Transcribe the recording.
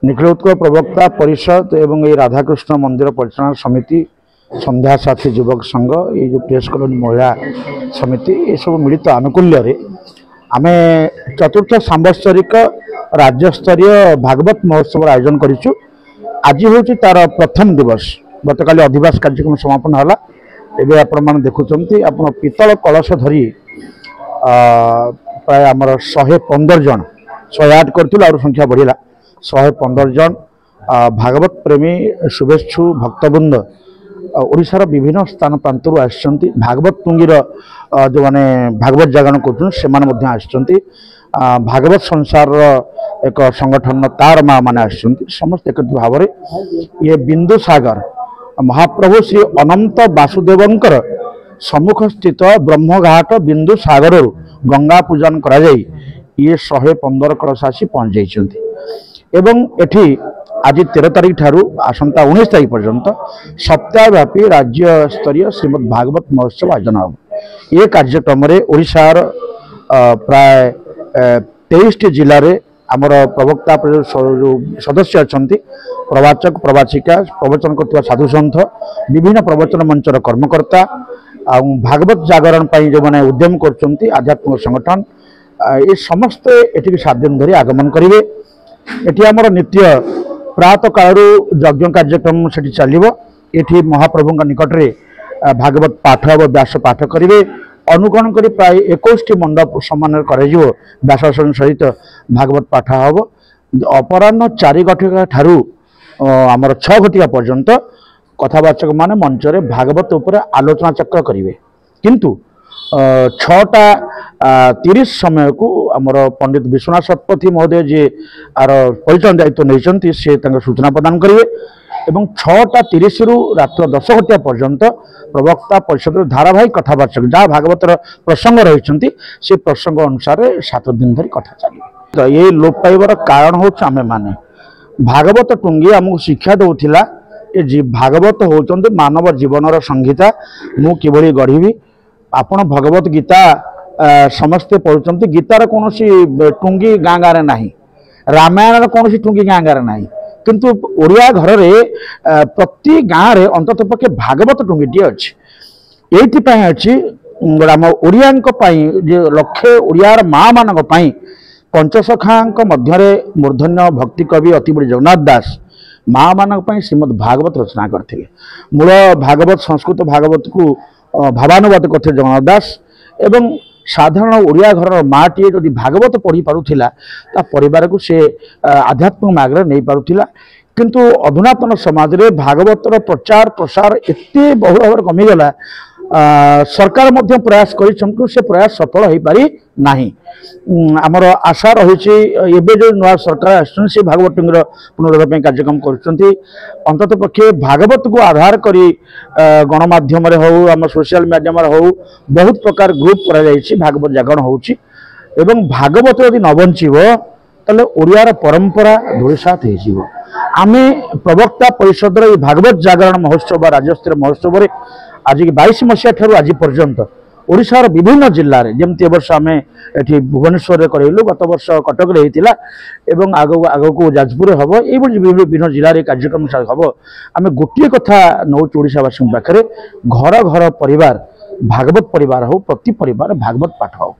निखिलोत्कल प्रवक्ता परिषद एवं ये राधाकृष्ण मंदिर परिचालन समिति संध्या साथी युवक संघ ये जो प्रेस कॉलोनी महिला समिति ये सब मिलित आनुकूल्य आम चतुर्थ सांवत्सरिक राज्यस्तरीय भागवत महोत्सव आयोजन करूँ। आज हूँ तार प्रथम दिवस। गतकाली अधिवास कार्यक्रम समापन है। एवं आपण देखुं आप पितल कलश धरी प्राय आमर 115 जन 108 करूँ संख्या बढ़ला 115 जन भागवत प्रेमी शुभेच्छु भक्तवृंद ओडिशार विभिन्न स्थान प्रांतर आसछन्ति। भागवत टुंगीर जो माने भागवत जागरण कर भागवत संसार एक संगठन तार माँ मैंने आसछन्ति। समस्त एक भाव ये बिंदु सागर महाप्रभु श्री अनंत वासुदेवंकर सम्मुख स्थित ब्रह्मघाट बिंदु सागर गंगा पूजन करा जाई ये 115 कलश आसी पहुंच जाइछन्ति। एवं एठी आज 13 तारीख ठारू आसंता 19 तारीख पर्यंत सप्ताहव्यापी राज्य स्तरीय श्रीमद भागवत महोत्सव आयोजन हो। ये कार्यक्रम ओडिशार प्राय 23 जिले में आमर प्रवक्ता सदस्य अच्छा प्रवाचक प्रवाचिका प्रवचन कर साधु सन्थ विभिन्न प्रवचन मंचर कर्मकर्ता भागवत जागरण जो मैंने उद्यम कर आध्यात्मिक संगठन ये समस्ते ये 7 दिन धरी आगमन करेंगे। ये आमर नित्य प्रातः काल यज्ञ कार्यक्रम से चलो। ये महाप्रभु निकट में भागवत पाठ और व्यास पाठ करेंगे। अनुकरण कर प्राय 21 मंडप सम्मान व्यासन सहित भागवत पाठ हम। अपराह 4 घटिका ठारू आमर 6 घटिका पर्यंत कथावाचक माने मंच रे भागवत उपर आलोचना चक्र करेंगे। किंतु 6:30 समय को आमर पंडित विश्वनाथ शतपथी महोदय जी आर परिचालन दायित्व नहीं सूचना प्रदान करेंगे। एवं 6:30 रु रात्र 10 घटिया पर्यंत प्रवक्ता परिषद धारावाहिक कथावाचक जहाँ भागवतर प्रसंग रही से प्रसंग अनुसार 7 दिन धरी कथा चलो। ये लोप पाइबार कारण हूँ आमे माने भागवत टुंगी आमको शिक्षा दूसरा ये भागवत होचंते मानव जीवनर संहिता मु किभली गढ़ी। आपण भगवत गीता समस्ते पढ़ुंट गीतार कौन टुंगी गाँ गाँव ना रामायण कौन टुंगी गाँ गाँव ना किंतु ओडिया घर रे प्रति गाँव रे अंतत पक्षे भागवत टुंगीटी अच्छी। ये अच्छी आम ओडिया लक्षे ओडियार माँ मान पंचसखा मध्य मूर्धन्य भक्ति कवि अति बड़ी जगन्नाथ दास माँ मान श्रीमद भागवत रचना करते। मूल भागवत संस्कृत भागवत को भावानुवाद करते जगन्नाथ दास। एवं साधारण ओडिया घर माँटे जदि भागवत पढ़ी पारुथिला ता परिवार को से आध्यात्मिक मार्ग नहीं पारुथिला। किंतु अधुनातन समाज रे भागवतर प्रचार प्रसार एते बहुल भाव कमीगला। सरकार मध्य प्रयास कर से प्रयास सफल हो पारि नाही। आमर आशा रही जो नया सरकार से भागवत टुंगीर पुनरुद्धार कार्यक्रम कर अंतत पक्षे भागवत को आधार करी गणमाध्यम हो आम सोशल मीडिया हो बहुत प्रकार ग्रुप कर भागवत जागरण होची। एवं भागवत यदि न बंचब ताले ओडियार परंपरा धूलिसात हो। आम प्रवक्ता परिषद भागवत जागरण महोत्सव राज्यस्तरीय महोत्सव आज 22 मसीहा ठारू आज पर्यंत ओडिशार विभिन्न जिले में जमती वर्ष आम ये भुवनेश्वर करेलु गत वर्ष कटक रे होता एवं आग को जाजपुर हम ये विभिन्न जिले में कार्यक्रम हम। आम गोटे कथा नौ ओडिशावासी पाखे घर घर परिवार भागवत परिवार हो प्रति परिवार भागवत पाठ हो।